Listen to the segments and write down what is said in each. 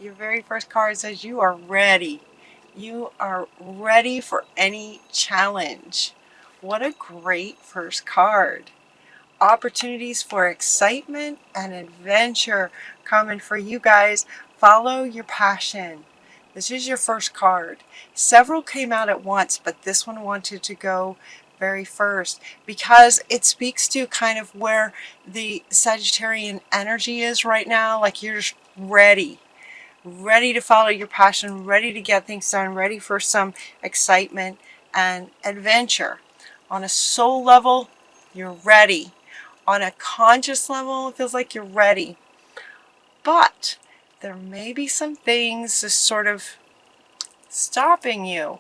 Your very first card says you are ready. You are ready for any challenge. What a great first card. Opportunities for excitement and adventure coming for you guys. Follow your passion. This is your first card. Several came out at once, but this one wanted to go very first because it speaks to kind of where the Sagittarian energy is right now. Like you're just ready to follow your passion, ready to get things done, ready for some excitement and adventure. On a soul level, you're ready. On a conscious level, it feels like you're ready. But there may be some things just sort of stopping you.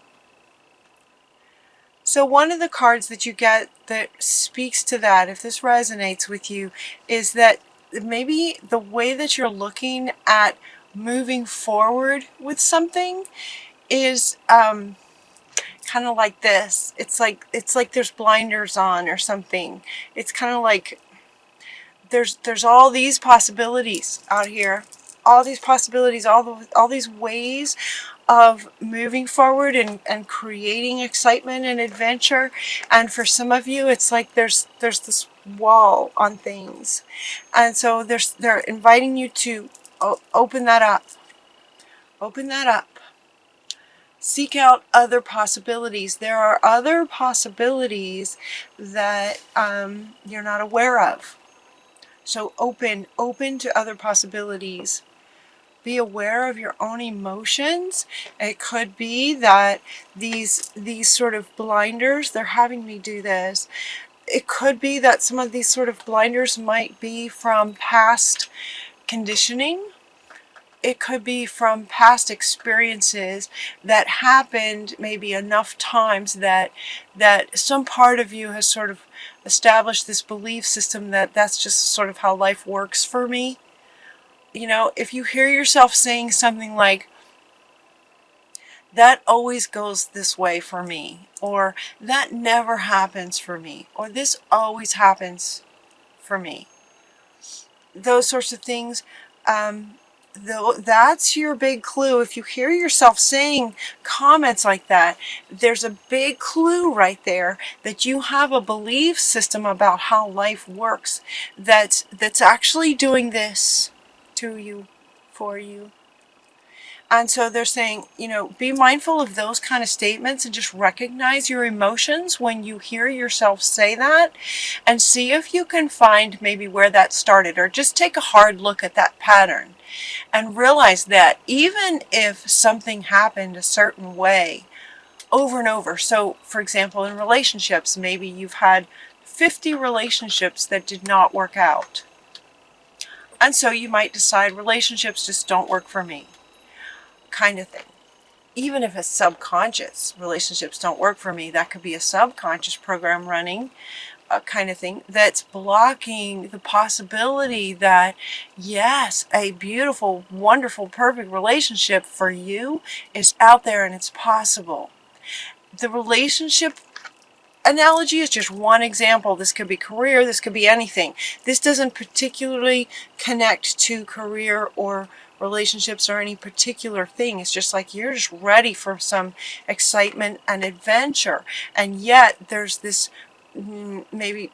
So one of the cards that you get that speaks to that, if this resonates with you, is that maybe the way that you're looking at moving forward with something is kind of like this. It's like there's blinders on or something. It's kind of like there's all these possibilities out here, all these possibilities, all these ways of moving forward and creating excitement and adventure. And for some of you, it's like there's this wall on things, and so they're inviting you to open that up. Open that up. Seek out other possibilities. There are other possibilities that you're not aware of. So open to other possibilities. Be aware of your own emotions. It could be that these sort of blinders, they're having me do this. It could be that some of these sort of blinders might be from past conditioning. It could be from past experiences that happened maybe enough times that some part of you has sort of established this belief system that that's just sort of how life works for me. You know, if you hear yourself saying something like, that always goes this way for me, or that never happens for me, or this always happens for me, those sorts of things, that's your big clue. If you hear yourself saying comments like that, there's a big clue right there that you have a belief system about how life works that's actually doing this to you, for you. And so they're saying, you know, be mindful of those kind of statements and just recognize your emotions when you hear yourself say that, and see if you can find maybe where that started, or just take a hard look at that pattern and realize that even if something happened a certain way over and over. So for example, in relationships, maybe you've had 50 relationships that did not work out. And so you might decide relationships just don't work for me, kind of thing. Even if it's subconscious, relationships don't work for me, that could be a subconscious program running, kind of thing, that's blocking the possibility that, yes, a beautiful, wonderful, perfect relationship for you is out there and it's possible. The relationship analogy is just one example. This could be career, this could be anything. This doesn't particularly connect to career or relationships or any particular thing. It's just like you're just ready for some excitement and adventure, and yet there's this maybe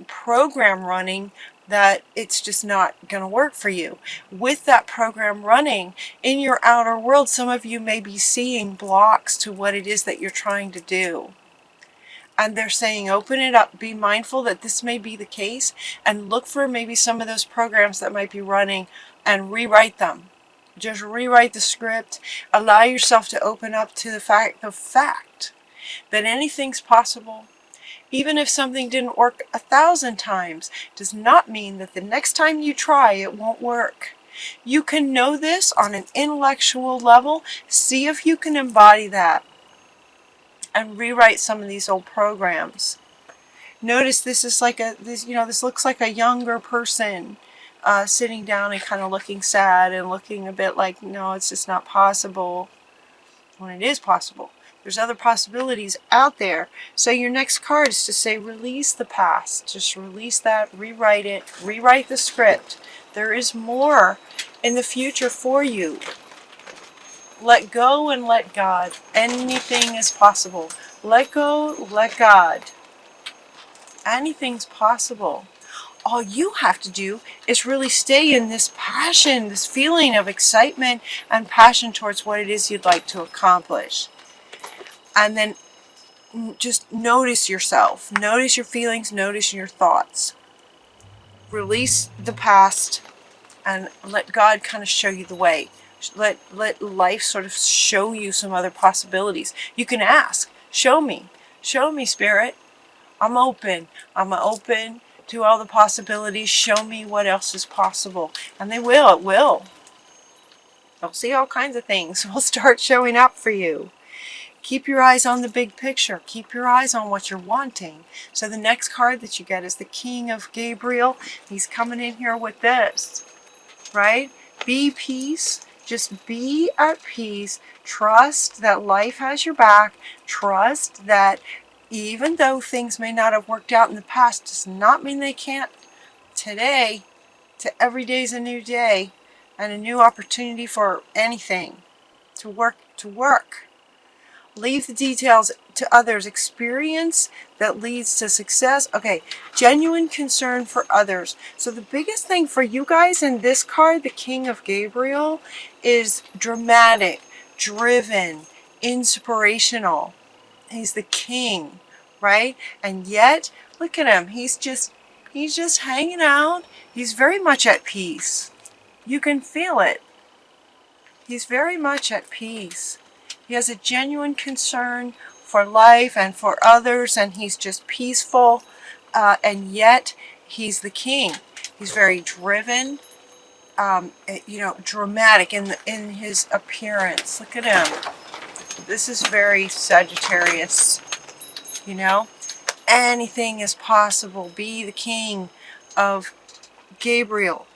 program running that it's just not going to work for you. With that program running in your outer world, some of you may be seeing blocks to what it is that you're trying to do. And they're saying, open it up, be mindful that this may be the case, and look for maybe some of those programs that might be running and rewrite them. Just rewrite the script. Allow yourself to open up to the fact that anything's possible. Even if something didn't work 1,000 times, does not mean that the next time you try, it won't work. You can know this on an intellectual level. See if you can embody that and rewrite some of these old programs. Notice this is like this looks like a younger person sitting down and kind of looking sad and looking a bit like, no, it's just not possible, when it is possible. There's other possibilities out there. So your next card is to say, release the past. Just release that, rewrite it, rewrite the script. There is more in the future for you. Let go and let God. Anything is possible. Let go, let God. Anything's possible. All you have to do is really stay in this passion, this feeling of excitement and passion towards what it is you'd like to accomplish. And then just notice yourself. Notice your feelings, notice your thoughts. Release the past and let God kind of show you the way. Let life sort of show you some other possibilities. You can ask, show me, Spirit. I'm open to all the possibilities. Show me what else is possible. And it will. You'll see all kinds of things will start showing up for you. Keep your eyes on the big picture. Keep your eyes on what you're wanting. So the next card that you get is the King of Gabriel. He's coming in here with this, right? Be peace. Just be at peace. Trust that life has your back. Trust that even though things may not have worked out in the past, does not mean they can't today. Every day is a new day and a new opportunity for anything to work. Leave the details to others. Experience that leads to success. Okay, genuine concern for others. So the biggest thing for you guys in this card, the King of Gabriel, is dramatic, driven, inspirational. He's the king, right? And yet, look at him. He's just hanging out. He's very much at peace. You can feel it. He's very much at peace. He has a genuine concern for life and for others, and he's just peaceful, and yet he's the king. He's very driven, dramatic in his appearance. Look at him. This is very Sagittarius, Anything is possible. Be the King of Gabriel.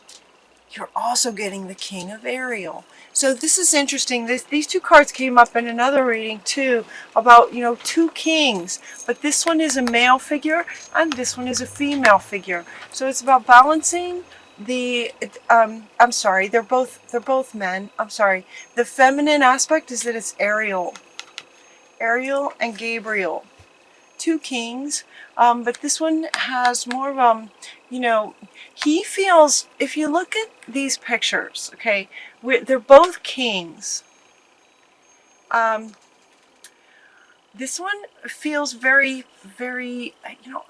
You're also getting the King of Ariel. So this is interesting. These two cards came up in another reading too about, two kings. But this one is a male figure and this one is a female figure. So it's about balancing the, I'm sorry, they're both men. I'm sorry. The feminine aspect is that it's Ariel. Ariel and Gabriel. Two kings. But this one has more of, he feels, if you look at these pictures, okay, they're both kings. This one feels very, very,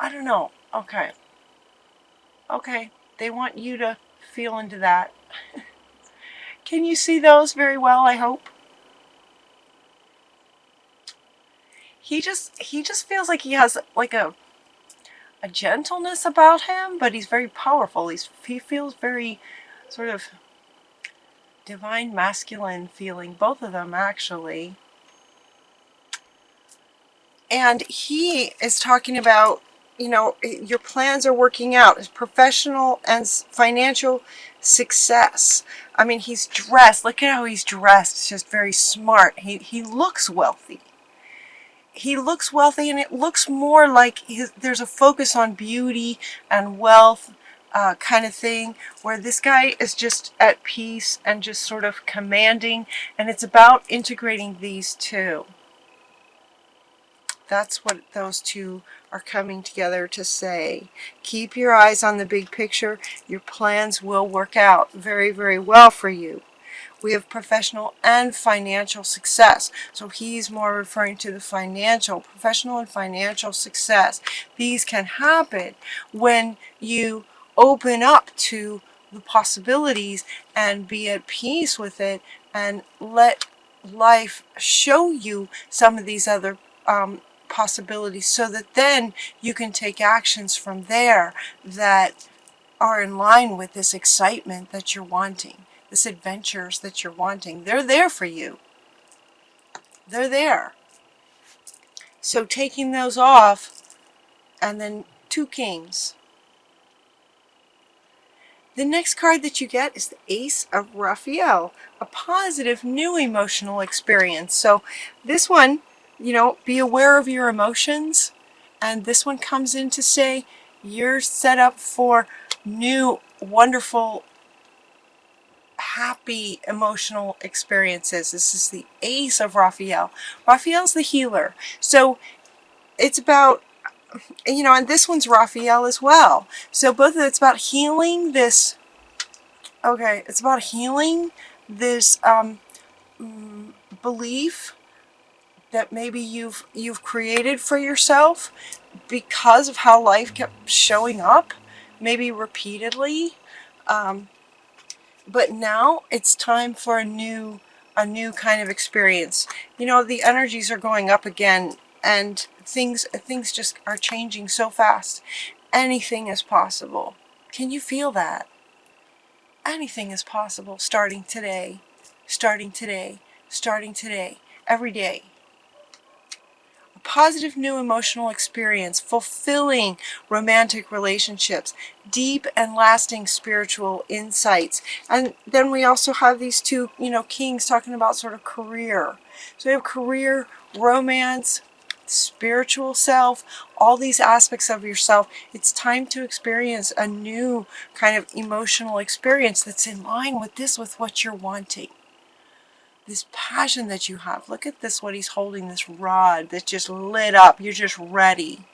I don't know. Okay, they want you to feel into that. Can you see those very well, I hope? He just feels like he has like a gentleness about him, but he's very powerful. He feels very sort of divine masculine feeling, both of them actually. And he is talking about, your plans are working out. His professional and financial success. I mean, he's dressed. Look at how he's dressed. It's just very smart. He looks wealthy. He looks wealthy, and it looks more like there's a focus on beauty and wealth kind of thing, where this guy is just at peace and just sort of commanding, and it's about integrating these two. That's what those two are coming together to say. Keep your eyes on the big picture. Your plans will work out very, very well for you. We have professional and financial success. So he's more referring to the professional and financial success. These can happen when you open up to the possibilities and be at peace with it and let life show you some of these other possibilities, so that then you can take actions from there that are in line with this excitement that you're wanting. This adventures that you're wanting. They're there for you. They're there. So taking those off, and then two kings. The next card that you get is the Ace of Raphael, a positive new emotional experience. So this one, be aware of your emotions. And this one comes in to say you're set up for new, wonderful, happy emotional experiences. This is the Ace of Raphael. Raphael's the healer. So it's about, you know, and this one's Raphael as well. So both of it's about healing this, okay, it's about healing this belief that maybe you've created for yourself because of how life kept showing up, maybe repeatedly. But now it's time for a new kind of experience. You know, the energies are going up again, and things just are changing so fast. Anything is possible. Can you feel that? Anything is possible starting today, starting today, starting today, every day. A positive new emotional experience, fulfilling romantic relationships, deep and lasting spiritual insights. And then we also have these two, you know, kings talking about sort of career. So we have career, romance, spiritual self, all these aspects of yourself. It's time to experience a new kind of emotional experience that's in line with this, with what you're wanting. This passion that you have. Look at this, what he's holding, this rod that's just lit up. You're just ready.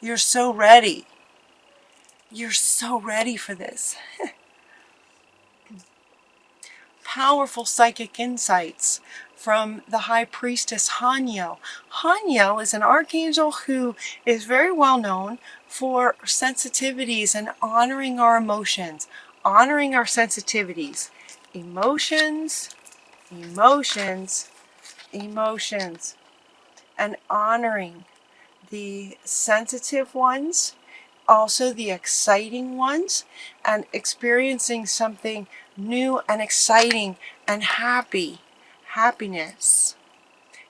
You're so ready. You're so ready for this. Powerful psychic insights from the high priestess Haniel. Haniel is an archangel who is very well known for sensitivities and honoring our emotions, honoring our sensitivities. Emotions, emotions, emotions, and honoring the sensitive ones, also the exciting ones, and experiencing something new and exciting and happiness.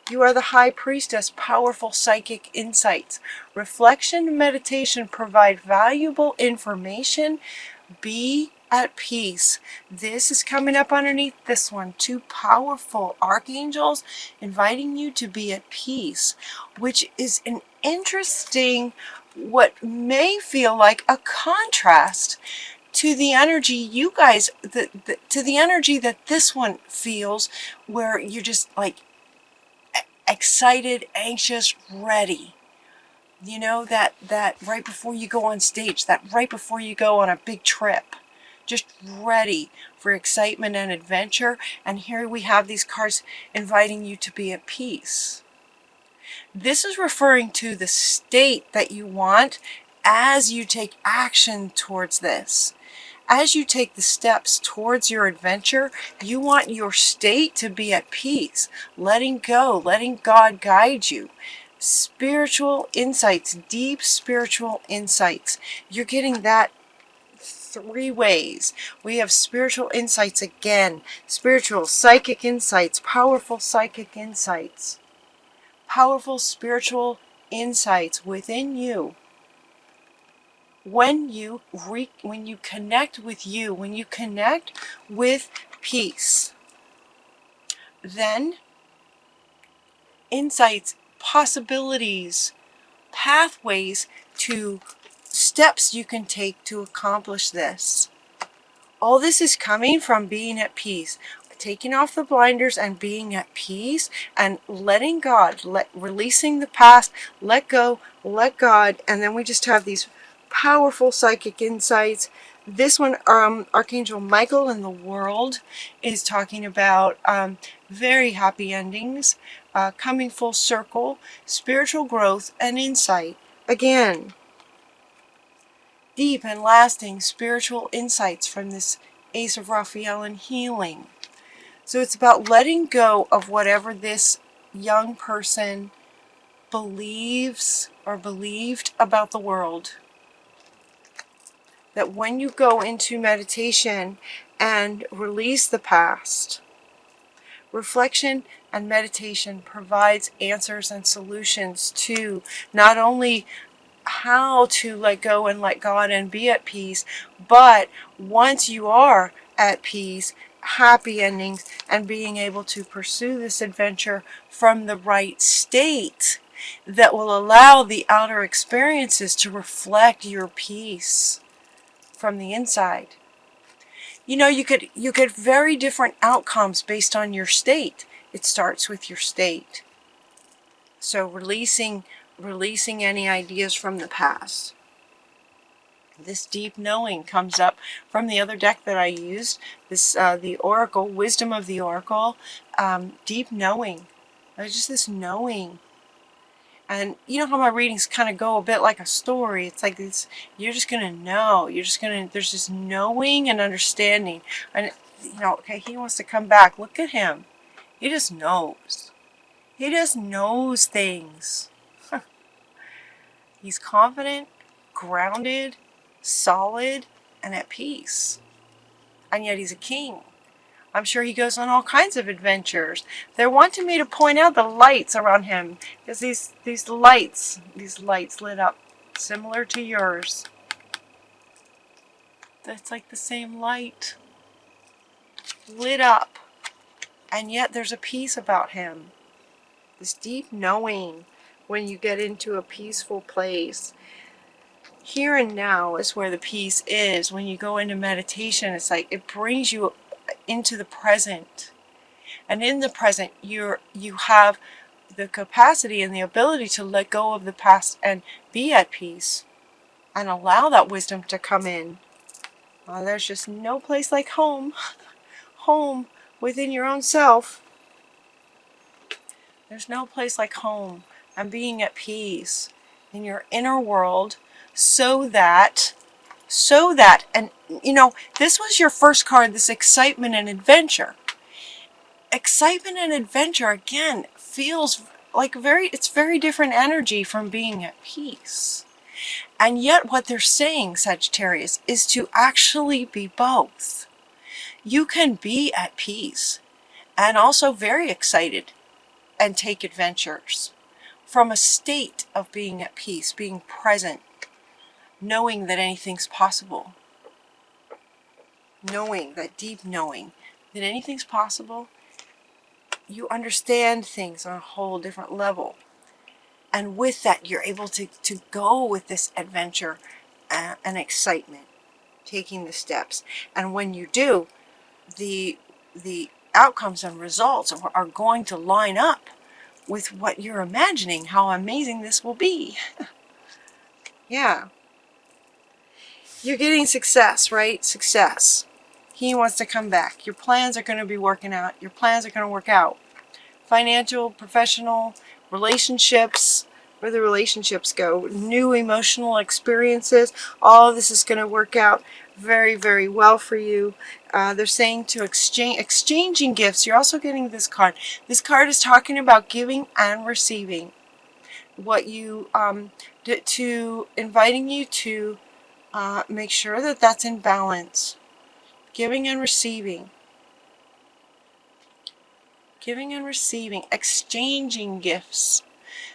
You are the high priestess, powerful psychic insights. Reflection and meditation provide valuable information. Be at peace. This is coming up underneath this one. Two powerful archangels inviting you to be at peace, which is an interesting, what may feel like a contrast to the energy you guys, to the energy that this one feels, where you're just like excited, anxious, ready. You know, that right before you go on stage, that right before you go on a big trip, just ready for excitement and adventure. And here we have these cards inviting you to be at peace. This is referring to the state that you want as you take action towards this. As you take the steps towards your adventure, you want your state to be at peace, letting go, letting God guide you. Spiritual insights, deep spiritual insights. You're getting that three ways. We have spiritual insights again, spiritual psychic insights, powerful psychic insights, powerful spiritual insights within you. When you connect with you, when you connect with peace, then insights, possibilities, pathways to steps you can take to accomplish this. All this is coming from being at peace, taking off the blinders and being at peace and letting God, releasing the past, let go, let God, and then we just have these powerful psychic insights. This one, Archangel Michael in the world is talking about very happy endings, coming full circle, spiritual growth and insight. Again, deep and lasting spiritual insights from this Ace of Raphael and healing. So it's about letting go of whatever this young person believes or believed about the world. That when you go into meditation and release the past, reflection and meditation provides answers and solutions to not only how to let go and let God and be at peace, but once you are at peace, happy endings and being able to pursue this adventure from the right state that will allow the outer experiences to reflect your peace from the inside. You know, you get very different outcomes based on your state. It starts with your state. So releasing any ideas from the past. This deep knowing comes up from the other deck that I used. This the Oracle, Wisdom of the Oracle. Deep knowing. There's just this knowing. And you know how my readings kind of go a bit like a story. It's like this, you're just going to know. There's this knowing and understanding. And, you know, okay, he wants to come back. Look at him. He just knows. He just knows things. He's confident, grounded, solid, and at peace. And yet he's a king. I'm sure he goes on all kinds of adventures. They're wanting me to point out the lights around him. Because these lights lit up, similar to yours. That's like the same light. Lit up. And yet there's a peace about him. This deep knowing when you get into a peaceful place. Here and now is where the peace is. When you go into meditation, it's like it brings you into the present. And in the present, you have the capacity and the ability to let go of the past and be at peace and allow that wisdom to come in. There's just no place like home. Home within your own self. There's no place like home and being at peace in your inner world so that, and you know, this was your first card, this excitement and adventure. Excitement and adventure, again, feels like it's very different energy from being at peace. And yet what they're saying, Sagittarius, is to actually be both. You can be at peace and also very excited and take adventures from a state of being at peace, being present, knowing that anything's possible. Knowing, that deep knowing that anything's possible. You understand things on a whole different level. And with that, you're able to go with this adventure and excitement, taking the steps. And when you do, the outcomes and results are going to line up with what you're imagining, how amazing this will be. Yeah. You're getting success, right? Success. He wants to come back. Your plans are going to be working out. Your plans are going to work out. Financial, professional, relationships, where the relationships go, new emotional experiences, all of this is going to work out very, very well for you. They're saying to exchanging gifts. You're also getting this card. This card is talking about giving and receiving. What you, inviting you to make sure that that's in balance. Giving and receiving. Giving and receiving. Exchanging gifts.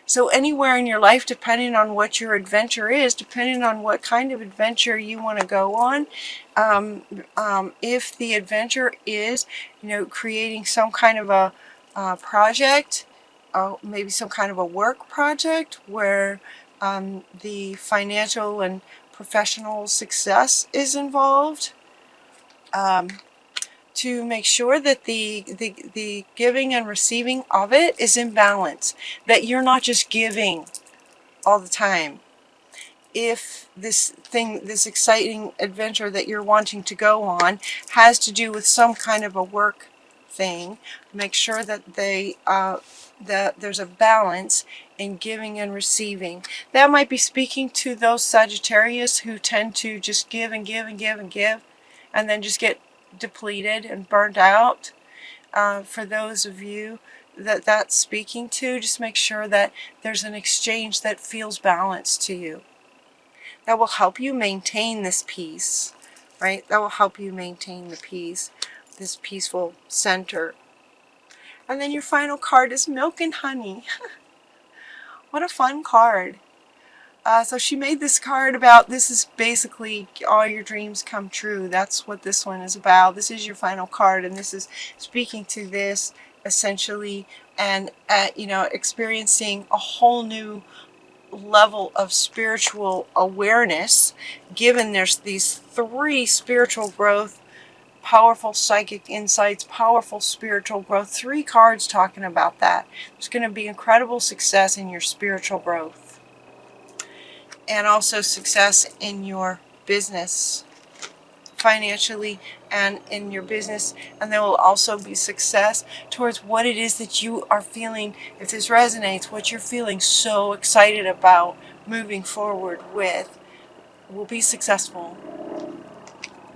So anywhere in your life, depending on what your adventure is, depending on what kind of adventure you want to go on, if the adventure is, you know, creating some kind of a project, maybe some kind of a work project where the financial and professional success is involved, to make sure that the giving and receiving of it is in balance, that you're not just giving all the time. If this exciting adventure that you're wanting to go on has to do with some kind of a work thing, make sure that that there's a balance in giving and receiving. That might be speaking to those Sagittarius who tend to just give and give and give and give, and then just get depleted and burnt out. For those of you that that's speaking to, just make sure that there's an exchange that feels balanced to you. That will help you maintain this peace, right? That will help you maintain the peace, this peaceful center. And then your final card is Milk and Honey. What a fun card. So she made this card about, this is basically all your dreams come true. That's what this one is about. This is your final card, and this is speaking to this essentially, and you know, experiencing a whole new level of spiritual awareness, given there's these 3 spiritual growth powerful psychic insights, powerful spiritual growth. 3 cards talking about that. There's going to be incredible success in your spiritual growth. And also success in your business, financially and in your business. And there will also be success towards what it is that you are feeling. If this resonates, what you're feeling so excited about moving forward with will be successful.